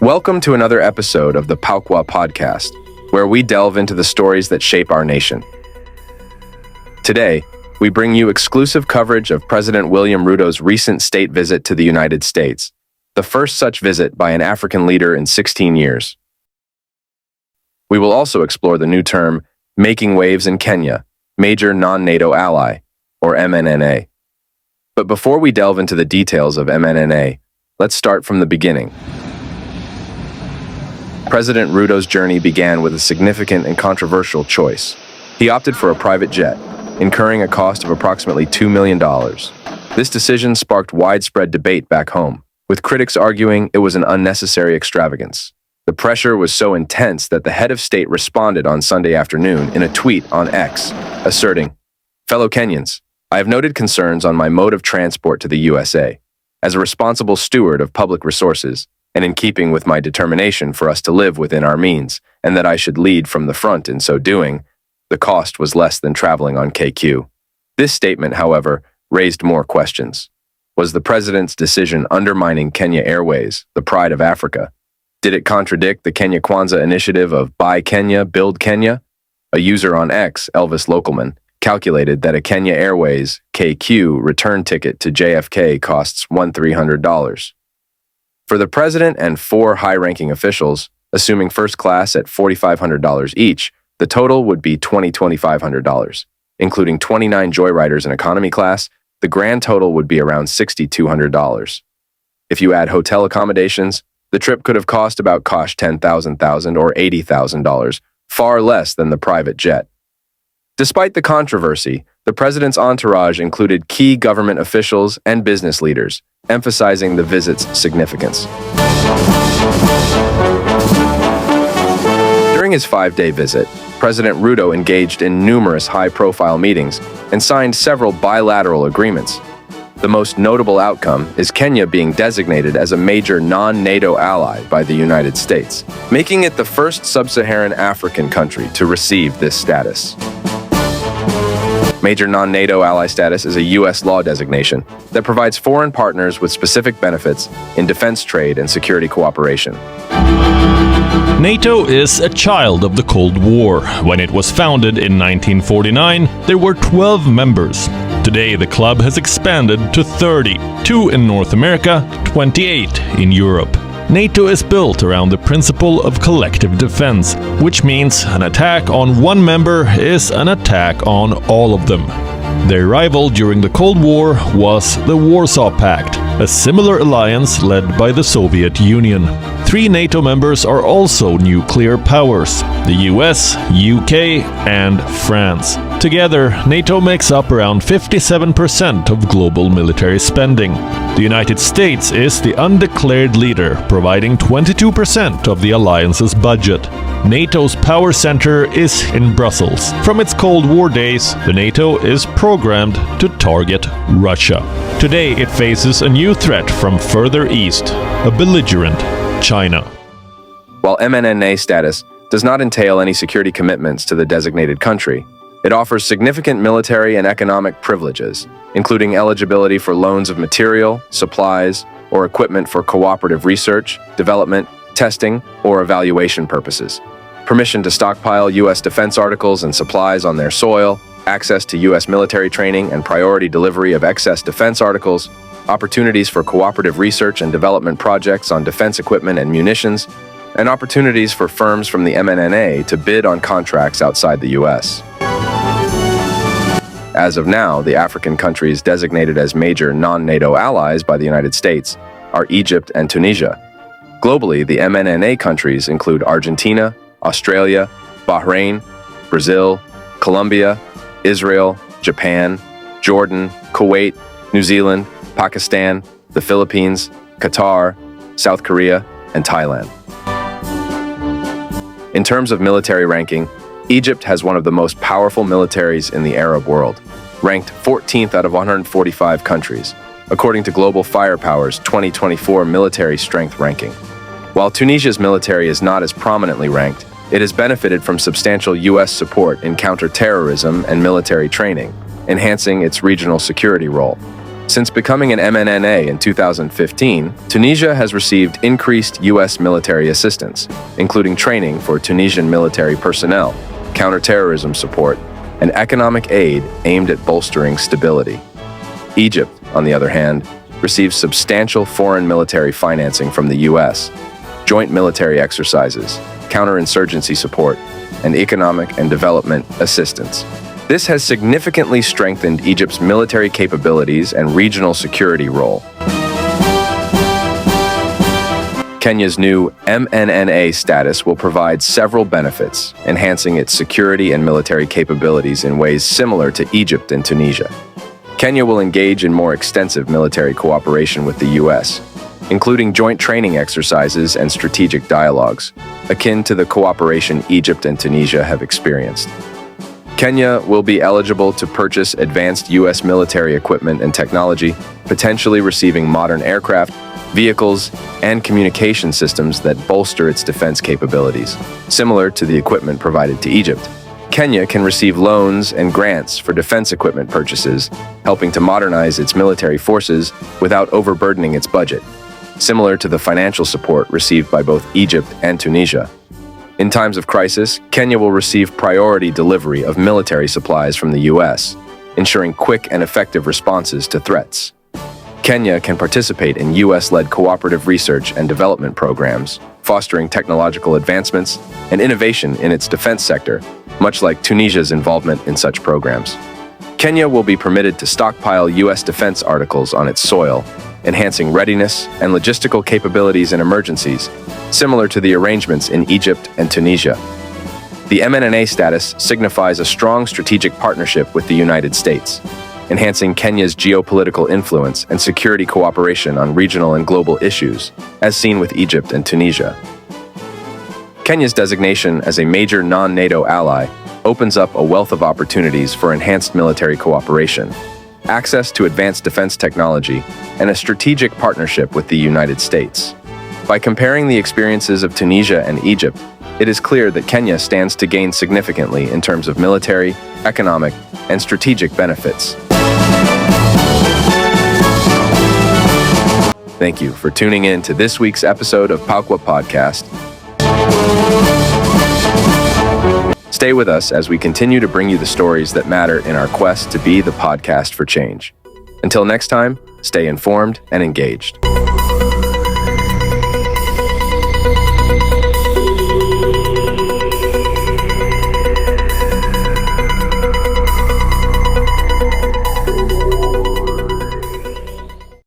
Welcome to another episode of the Paukwa Podcast, where we delve into the stories that shape our nation. Today, we bring you exclusive coverage of President William Ruto's recent state visit to the United States, the first such visit by an African leader in 16 years. We will also explore the new term, making waves in Kenya, Major Non-NATO Ally, or MNNA. But before we delve into the details of MNNA, let's start from the beginning. President Ruto's journey began with a significant and controversial choice. He opted for a private jet, incurring a cost of approximately $2 million. This decision sparked widespread debate back home, with critics arguing it was an unnecessary extravagance. The pressure was so intense that the head of state responded on Sunday afternoon in a tweet on X, asserting, "Fellow Kenyans, I have noted concerns on my mode of transport to the USA. As a responsible steward of public resources, and in keeping with my determination for us to live within our means, and that I should lead from the front in so doing, the cost was less than traveling on KQ." This statement, however, raised more questions. Was the president's decision undermining Kenya Airways, the pride of Africa? Did it contradict the Kenya Kwanza initiative of Buy Kenya, Build Kenya? A user on X, Elvis Localman, calculated that a Kenya Airways KQ return ticket to JFK costs $1,300. For the president and 4 high-ranking officials, assuming first class at $4,500 each, the total would be $2,500. Including 29 joyriders in economy class, the grand total would be around $6,200. If you add hotel accommodations, the trip could have cost about $10,000 or $80,000, far less than the private jet. Despite the controversy, the president's entourage included key government officials and business leaders, emphasizing the visit's significance. During his 5-day visit, President Ruto engaged in numerous high-profile meetings and signed several bilateral agreements. The most notable outcome is Kenya being designated as a major non-NATO ally by the United States, making it the first sub-Saharan African country to receive this status. Major Non-NATO Ally status is a U.S. law designation that provides foreign partners with specific benefits in defense trade and security cooperation. NATO is a child of the Cold War. When it was founded in 1949, there were 12 members. Today, the club has expanded to 30, 2 in North America, 28 in Europe. NATO is built around the principle of collective defense, which means an attack on one member is an attack on all of them. Their rival during the Cold War was the Warsaw Pact, a similar alliance led by the Soviet Union. 3 NATO members are also nuclear powers: the US, UK, and France. Together, NATO makes up around 57% of global military spending. The United States is the undeclared leader, providing 22% of the alliance's budget. NATO's power center is in Brussels. From its Cold War days, the NATO is programmed to target Russia. Today, it faces a new threat from further east, a belligerent China. While MNNA status does not entail any security commitments to the designated country, it offers significant military and economic privileges, including eligibility for loans of material, supplies, or equipment for cooperative research, development, testing, or evaluation purposes, permission to stockpile U.S. defense articles and supplies on their soil, access to U.S. military training and priority delivery of excess defense articles, opportunities for cooperative research and development projects on defense equipment and munitions, and opportunities for firms from the MNNA to bid on contracts outside the U.S. As of now, the African countries designated as major non-NATO allies by the United States are Egypt and Tunisia. Globally, the MNNA countries include Argentina, Australia, Bahrain, Brazil, Colombia, Israel, Japan, Jordan, Kuwait, New Zealand, Pakistan, the Philippines, Qatar, South Korea, and Thailand. In terms of military ranking, Egypt has one of the most powerful militaries in the Arab world, ranked 14th out of 145 countries, according to Global Firepower's 2024 military strength ranking. While Tunisia's military is not as prominently ranked, it has benefited from substantial U.S. support in counter-terrorism and military training, enhancing its regional security role. Since becoming an MNNA in 2015, Tunisia has received increased U.S. military assistance, including training for Tunisian military personnel, counterterrorism support, and economic aid aimed at bolstering stability. Egypt, on the other hand, receives substantial foreign military financing from the U.S., joint military exercises, counterinsurgency support, and economic and development assistance. This has significantly strengthened Egypt's military capabilities and regional security role. Kenya's new MNNA status will provide several benefits, enhancing its security and military capabilities in ways similar to Egypt and Tunisia. Kenya will engage in more extensive military cooperation with the U.S., including joint training exercises and strategic dialogues, akin to the cooperation Egypt and Tunisia have experienced. Kenya will be eligible to purchase advanced U.S. military equipment and technology, potentially receiving modern aircraft, vehicles, and communication systems that bolster its defense capabilities. Similar to the equipment provided to Egypt, Kenya can receive loans and grants for defense equipment purchases, helping to modernize its military forces without overburdening its budget, similar to the financial support received by both Egypt and Tunisia. In times of crisis, Kenya will receive priority delivery of military supplies from the U.S., ensuring quick and effective responses to threats. Kenya can participate in U.S.-led cooperative research and development programs, fostering technological advancements and innovation in its defense sector, much like Tunisia's involvement in such programs. Kenya will be permitted to stockpile U.S. defense articles on its soil, enhancing readiness and logistical capabilities in emergencies, similar to the arrangements in Egypt and Tunisia. The MNNA status signifies a strong strategic partnership with the United States, enhancing Kenya's geopolitical influence and security cooperation on regional and global issues, as seen with Egypt and Tunisia. Kenya's designation as a major non-NATO ally opens up a wealth of opportunities for enhanced military cooperation, access to advanced defense technology, and a strategic partnership with the United States. By comparing the experiences of Tunisia and Egypt, it is clear that Kenya stands to gain significantly in terms of military, economic, and strategic benefits. Thank you for tuning in to this week's episode of Paukwa Podcast. Stay with us as we continue to bring you the stories that matter in our quest to be the podcast for change. Until next time, stay informed and engaged.